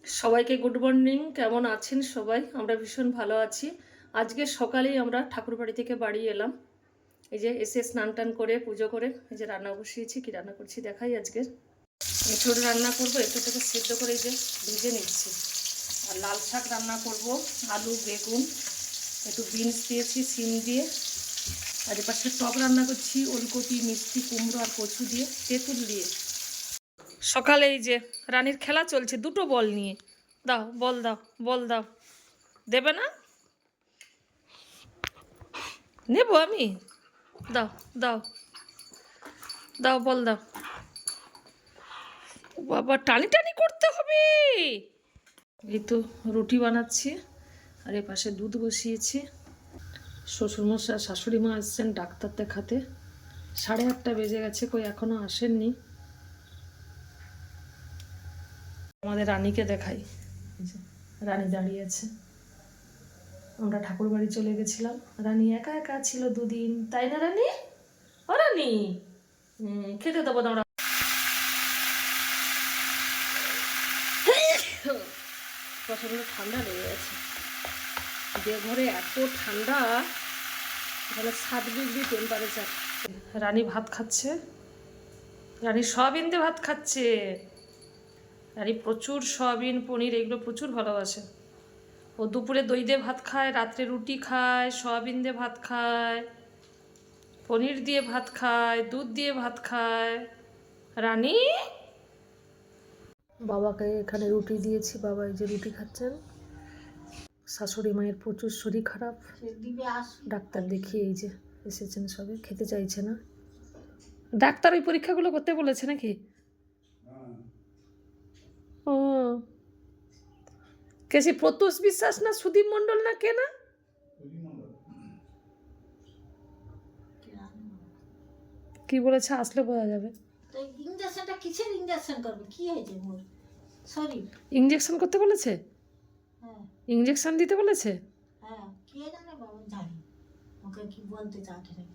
সবাইকে good morning. কেমন আছেন সবাই? আমরা ভীষণ ভালো আছি। আজকে সকালেই আমরা ঠাকুরবাড়ি থেকে বাড়ি এলাম। এই যে এসে স্নান টান করে পুজো করে এই যে রান্না বসিয়েছি। কি রান্না করছি দেখাই। আজকে এঁচোড় রান্না করবো, এঁচোড়টাকে সেদ্ধ করে এই যে ভেজে নিচ্ছি। আর লাল শাক রান্না করব, আলু বেগুন একটু বিনস দিয়েছি সিম দিয়ে। আর এপাশে টক রান্না করছি ওলকপি মিষ্টি কুমড়ো আর কচু দিয়ে তেঁতুল দিয়ে। সকালে এই যে রানীর খেলা চলছে দুটো বল নিয়ে। দাও বল, দাও বল, দাও। দেবে না? নেব আমি। দাও দাও দাও, বল দাও। বাবা, টানি টানি করতে হবে। এই তো রুটি বানাচ্ছি আর এ পাশে দুধ বসিয়েছি। শ্বশুরমশাই শাশুড়ি মা আসছেন ডাক্তার দেখাতে। 8:30 বেজে গেছে, কই এখনো আসেননি। আমাদের রানীকে দেখাই। রানী দাঁড়িয়ে আছে। আমরা ঠাকুর বাড়ি চলে গেছিলাম, রানী একা একা ছিল দুদিন, তাই না রানী? ও রানী, খেতে দেবো না। প্রচন্ড ঠান্ডা লেগে গেছে। দেওঘরে এত ঠান্ডা, এখানে 7 ডিগ্রি টেম্পারেচার। রানী ভাত খাচ্ছে, রানী সয়াবিন দিয়ে ভাত খাচ্ছে। রানী প্রচুর সয়াবিন পনির এগুলো প্রচুর ভালোবাসে। ও দুপুরে দই দিয়ে ভাত খায়, রাত্রে রুটি খায়, সয়াবিন দিয়ে ভাত খায়, পনির দিয়ে ভাত খায়, দুধ দিয়ে ভাত খায়। রানী, বাবাকে এখানে রুটি দিয়েছি, বাবা এই যে রুটি খাচ্ছেন। শাশুড়ি মায়ের প্রচুর শরীর খারাপ, ডাক্তার দেখিয়ে এই যে এসেছেন সবে, খেতে চাইছে না। ডাক্তার ওই পরীক্ষাগুলো করতে বলেছে নাকি? ও, কে সে প্রত্যুষ বিশ্বাস না সুদীপ মণ্ডল না কে না? কি বলেছে আসলে বোঝা যাবে। ইঞ্জেকশনটা কিসের ইঞ্জেকশন করবে? কি হয়েছে মোর? সরি, ইঞ্জেকশন করতে বলেছে? হ্যাঁ ইঞ্জেকশন দিতে বলেছে? হ্যাঁ, কে জানে বাবা, জানি ওকে কি বলতে চাচ্ছে নাকি।